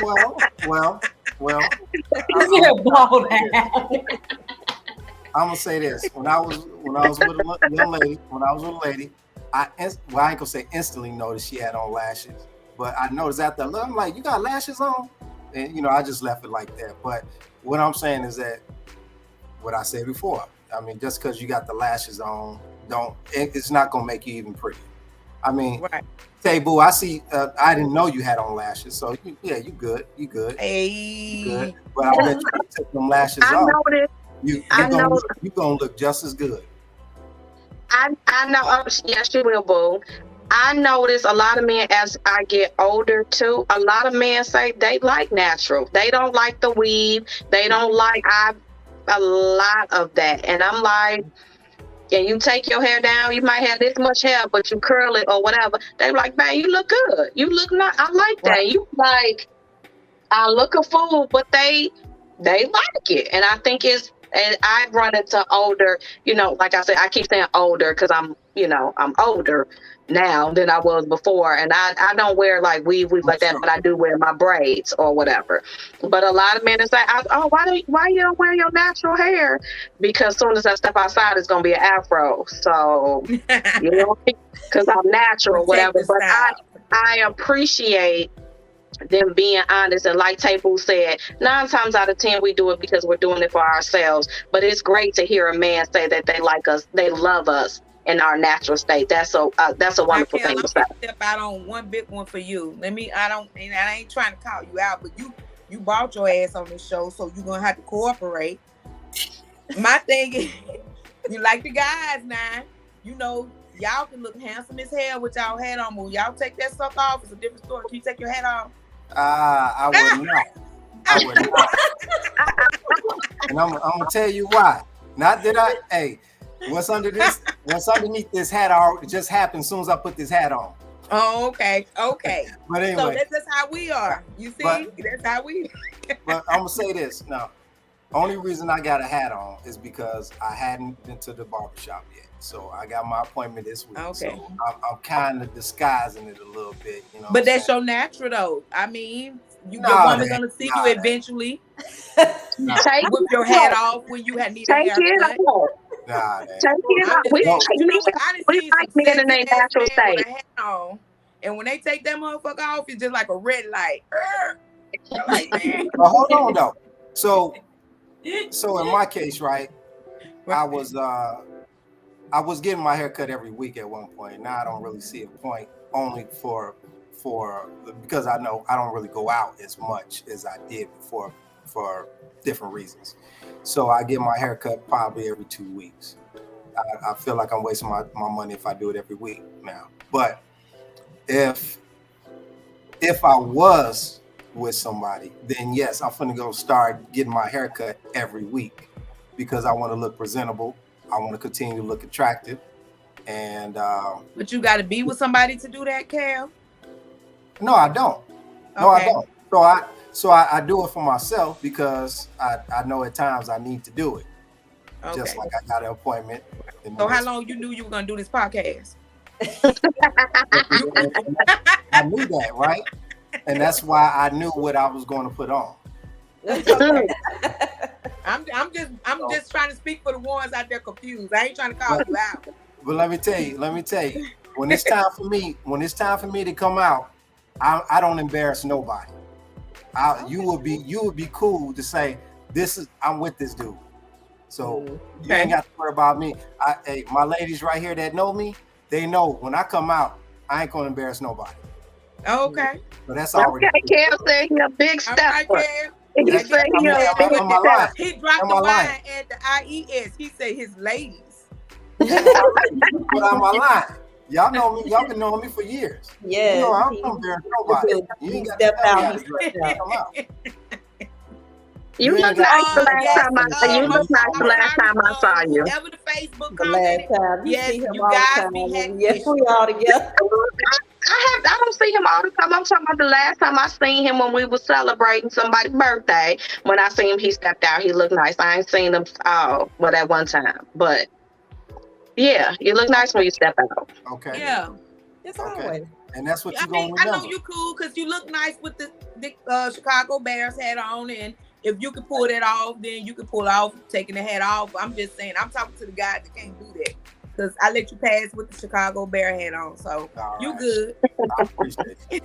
Well. Bald eye. I'm gonna say this: when I was with a young lady, I ain't gonna say instantly noticed she had on lashes, but I noticed after I looked, I'm like, you got lashes on? and I just left it like that. But what I'm saying is that what I said before. I mean, just because you got the lashes on, it's not gonna make you even pretty. I mean, Right. say, boo, I see. I didn't know you had on lashes, so you good. You good. Hey. You good. But I bet you took them lashes I off. noticed. You're gonna look just as good. I know. Yes, you will, boo. I notice a lot of men as I get older too. A lot of men say they like natural. They don't like the weave. They don't like a lot of that. And I'm like, and you take your hair down, you might have this much hair, but you curl it or whatever. They like, man, you look good. You look nice. I like that. Right. You like, I look a fool, but they like it. And I think and I've run into older, like I said, I keep saying older because I'm older now than I was before. And I don't wear like weave like that, but I do wear my braids or whatever. But a lot of men say, why you don't wear your natural hair? Because as soon as I step outside, it's going to be an afro. So, because I'm natural, whatever. But I appreciate them being honest, and like Tapu said, 9 times out of 10 we do it because we're doing it for ourselves. But it's great to hear a man say that they like us, they love us in our natural state. That's a wonderful thing to say. Step out on one big one for you. I ain't trying to call you out, but you brought your ass on this show, so you're gonna have to cooperate. My thing is, you like the guys now. Y'all can look handsome as hell with y'all hat on. When y'all take that sucker off, it's a different story. Can you take your hat off? I would not. I would not. And I'm gonna tell you why. Not that hey, what's underneath this hat it just happened as soon as I put this hat on. Oh, okay. But anyway. So that's just how we are. You see? That's how we But I'm gonna say this now. Only reason I got a hat on is because I hadn't been to the barbershop yet. So I got my appointment this week. Okay. So I'm kind of disguising it a little bit, But that's your natural though. I mean, your woman's gonna see you eventually with your hat off when you need a haircut. Take it off. We like men in their natural state. With a hat on, and when they take that motherfucker off, it's just like a red light. Like, man. But hold on though. So in my case, right, I was getting my hair cut every week at one point. Now I don't really see a point, only because I know I don't really go out as much as I did before for different reasons. So I get my hair cut probably every 2 weeks. I feel like I'm wasting my money if I do it every week now. But if I was with somebody, then yes, I'm finna go start getting my hair cut every week because I want to look presentable. I want to continue to look attractive, and but you got to be with somebody to do that, Cal. No, I don't. No, okay. I don't. So I do it for myself because I know at times I need to do it. Okay. Just like I got an appointment. So how long you knew you were gonna do this podcast? I knew that, right? And that's why I knew what I was going to put on. I'm just trying to speak for the ones out there confused. I ain't trying to call you out. But let me tell you, when it's time for me to come out, I don't embarrass nobody. You would be cool to say I'm with this dude. So you ain't got to worry about me. Hey, my ladies right here that know me, they know when I come out, I ain't gonna embarrass nobody. Okay. So that's already. Okay, Cam said he a big step. He dropped the line at the IES. He said his ladies. But I'm my line. Y'all know me. Y'all been knowing me for years. Yeah. I don't embarrass nobody. You ain't got to come out. You look nice the last time I saw you. Whatever the Facebook comment. Yes, you guys be happy. Yes, we all together. I don't see him all the time. I'm talking about the last time I seen him when we were celebrating somebody's birthday. When I seen him, he stepped out. He looked nice. I ain't seen him that one time. But yeah, you look nice when you step out. Okay. Yeah. It's always. And that's what you're going to remember. I know you cool because you look nice with the Chicago Bears hat on, and if you can pull that off, then you can pull off taking the hat off. I'm just saying, I'm talking to the guys that can't do that. Because I let you pass with the Chicago Bear hat on. So you good. I appreciate it.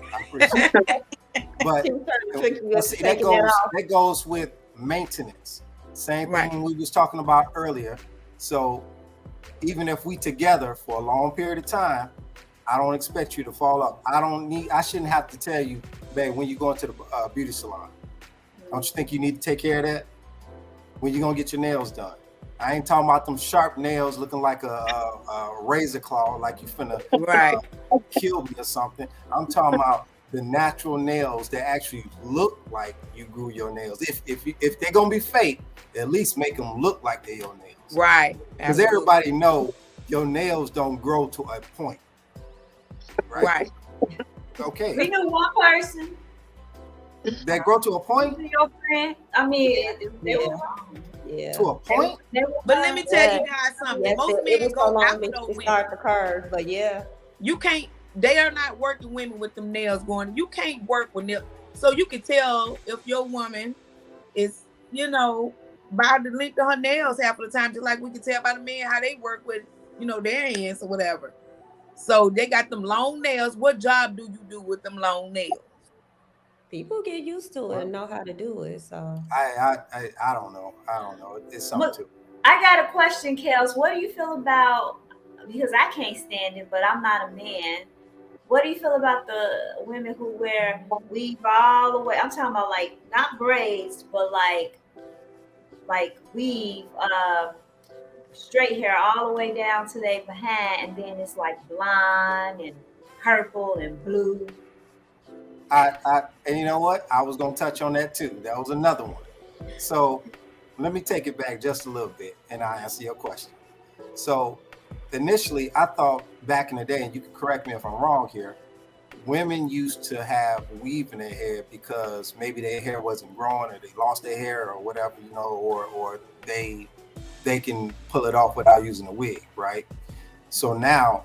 But She was trying to trick you into see, taking that off. that goes with maintenance. Same Right. thing we was talking about earlier. So even if we together for a long period of time, I don't expect you to fall off. I shouldn't have to tell you, babe, when you go into the beauty salon. Don't you think you need to take care of that? When you gonna get your nails done? I ain't talking about them sharp nails looking like a razor claw, like you finna Right. kill me or something. I'm talking about the natural nails that actually look like you grew your nails. If they're gonna be fake, at least make them look like they're your nails. Right. Because everybody know your nails don't grow to a point. Right. Okay. We knew one person. They grow to a point? Your friend. I mean, they were wrong. Yeah. To a point? But let me tell you guys something. Yes, Most it men was go so long out to though start women. the curve, but yeah. You can't. They are not working women with them nails going. You can't work with nails. So you can tell if your woman is, by the length of her nails half of the time, just like we can tell by the men how they work with, their hands or whatever. So they got them long nails. What job do you do with them long nails? People get used to it and know how to do it. So I don't know. I don't know. It's something too. I got a question, Kels. What do you feel about, because I can't stand it, but I'm not a man. What do you feel about the women who wear weave all the way? I'm talking about like not braids, but like weave straight hair all the way down to their behind, and then it's like blonde and purple and blue. And you know what? I was gonna touch on that too. That was another one. So let me take it back just a little bit and I'll answer your question. So initially I thought back in the day, and you can correct me if I'm wrong here, women used to have weave in their hair because maybe their hair wasn't growing or they lost their hair or whatever, or they can pull it off without using a wig, right? So now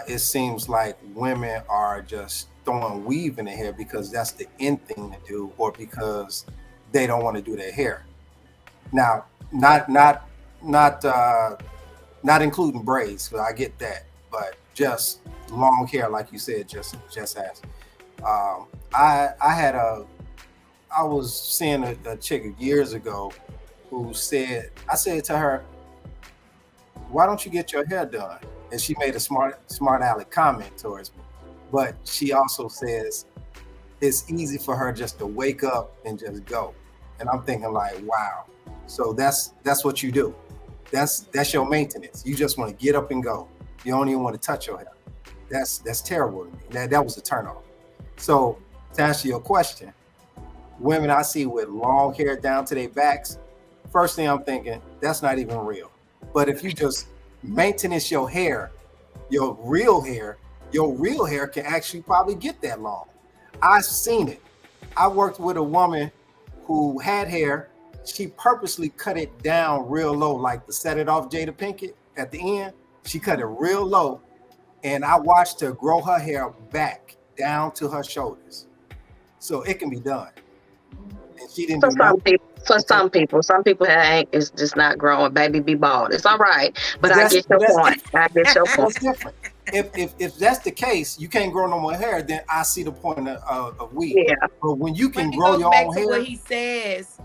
it seems like women are just throwing weave in their hair because that's the in thing to do, or because they don't want to do their hair. Now, not including braids, because I get that, but just long hair, like you said, just as. I was seeing a chick years ago who I said to her, "Why don't you get your hair done?" And she made a smart aleck comment towards me. But she also says it's easy for her just to wake up and just go. And I'm thinking like, wow. So that's what you do. That's your maintenance. You just want to get up and go. You don't even want to touch your hair. That's terrible to me. That was a turnoff. So to answer your question, women I see with long hair down to their backs, first thing I'm thinking, that's not even real. But if you just maintenance your hair, your real hair can actually probably get that long. I've seen it. I worked with a woman who had hair. She purposely cut it down real low, like the Set It Off Jada Pinkett at the end. She cut it real low, and I watched her grow her hair back down to her shoulders. So it can be done. And she didn't do nothing. Some people hair is just not growing. Baby, be bald. It's all right, but I get your point. I get your point. That's different. If that's the case, you can't grow no more hair, then I see the point of weave. Yeah. But when you can But grow your back own to hair, what he says,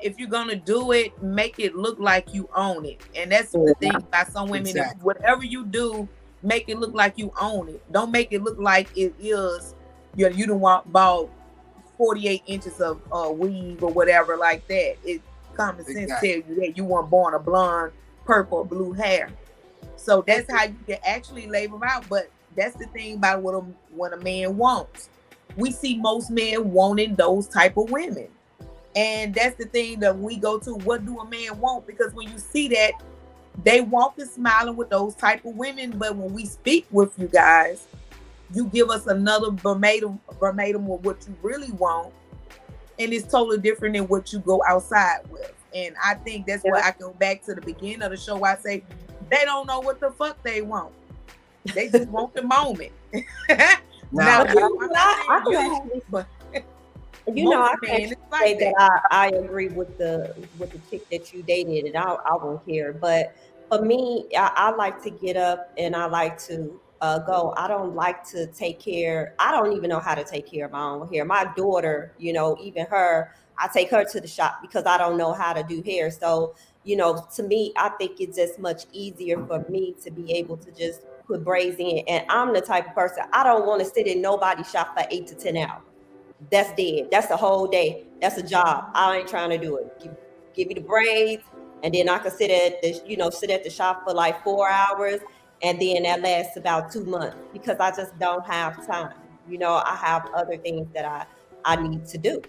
if you're gonna do it, make it look like you own it. And that's the thing about some women. Exactly. If whatever you do, make it look like you own it. Don't make it look like it is you don't want bought 48 inches of weave or whatever like that. It common sense tell you that you weren't born a blonde, purple, blue hair. So that's how you can actually label them out. But that's the thing about what a man wants. We see most men wanting those type of women. And that's the thing that we go to, what do a man want? Because when you see that, they walk and smiling with those type of women. But when we speak with you guys, you give us another verbatim with what you really want. And it's totally different than what you go outside with. And I think that's why I go back to the beginning of the show. I say, they don't know what the fuck they want. They just want the moment. Now, I can say that I agree with the chick that you dated, and I won't care. But for me, I like to get up and I like to ago, I don't like to take care. I don't even know how to take care of my own hair. My daughter, even her, I take her to the shop because I don't know how to do hair. So, to me, I think it's just much easier for me to be able to just put braids in. And I'm the type of person, I don't want to sit in nobody's shop for 8 to 10 hours. That's dead. That's a whole day. That's a job. I ain't trying to do it. Give me the braids, and then I can sit at the shop for like 4 hours, and then that lasts about 2 months because I just don't have time. I have other things that I need to do.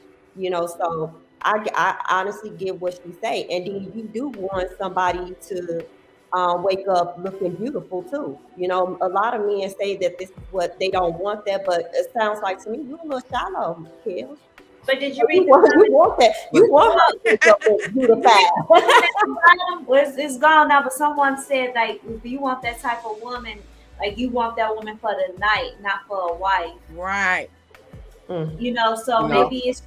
So I honestly get what you say, and then you do want somebody to wake up looking beautiful too. A lot of men say that this is what they don't want that, but it sounds like to me you're a little shallow, Kels. But did you You read want that? You want her to wake up beautified. it's gone now, but someone said like if you want that type of woman, like you want that woman for the night, not for a wife. Right. So maybe it's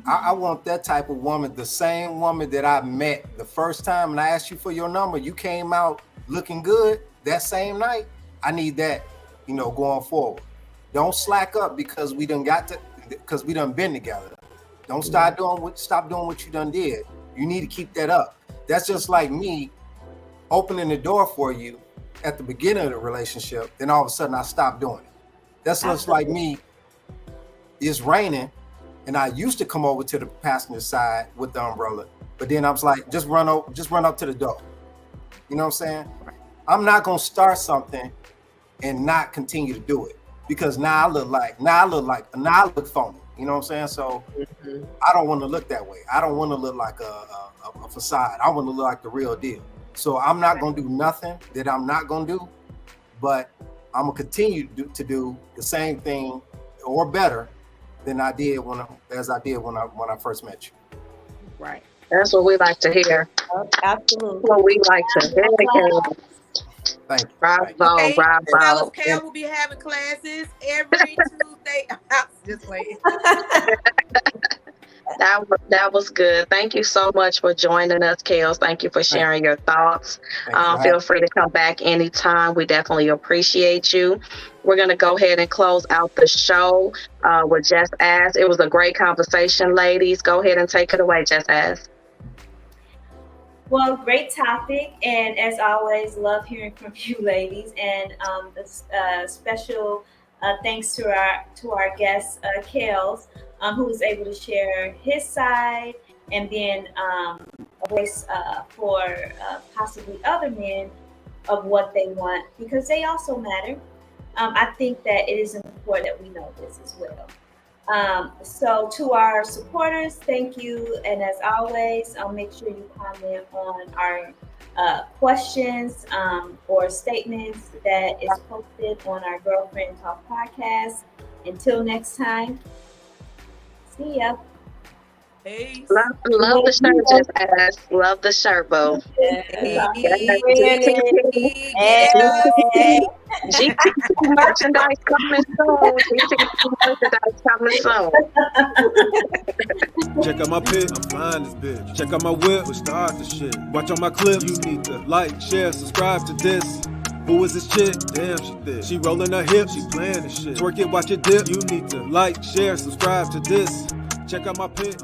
I want that type of woman, the same woman that I met the first time and I asked you for your number. You came out looking good that same night. I need that, going forward. Don't slack up because we done been together. Don't stop doing what you done did. You need to keep that up. That's just like me opening the door for you at the beginning of the relationship, then all of a sudden I stop doing it. That's just like me. It's raining, and I used to come over to the passenger side with the umbrella, but then I was like, just run up to the door. You know what I'm saying? I'm not gonna start something and not continue to do it because now I look phony. You know what I'm saying? So I don't want to look that way. I don't want to look like a facade. I want to look like the real deal. So I'm not gonna do nothing that I'm not gonna do, but I'm gonna continue to do the same thing or better than I did when I first met you. Right. That's what we like to hear. Absolutely. What we like to hear. Thank you. Bravo, Okay, bravo. Cal will be having classes every Tuesday. I'm just playing. That was good. Thank you so much for joining us, Kels. Thank you for sharing your thoughts. Feel free to come back anytime. We definitely appreciate you. We're going to go ahead and close out the show with Just Ask. It was a great conversation, ladies. Go ahead and take it away, Just Ask. Well, great topic, and as always, love hearing from you, ladies. And special thanks to our guest, Kels, who was able to share his side, and then a voice for possibly other men of what they want, because they also matter. I think that it is important that we know this as well. So to our supporters, thank you. And as always, make sure you comment on our questions or statements that is posted on our Girlfriend Talk podcast. Until next time, see ya. Peace. Love the shirt, Just Ask. Love the shirt, boo. GTP merchandise coming soon. GTP merchandise coming soon. Check out my pic, I'm flying this bitch. Check out my whip, we start the shit. Watch on my clips, you need to like, share, subscribe to this. Who is this chick? Damn, she thick. She rolling her hips, she playing this shit. Twerk it, watch it dip. You need to like, share, subscribe to this. Check out my pic.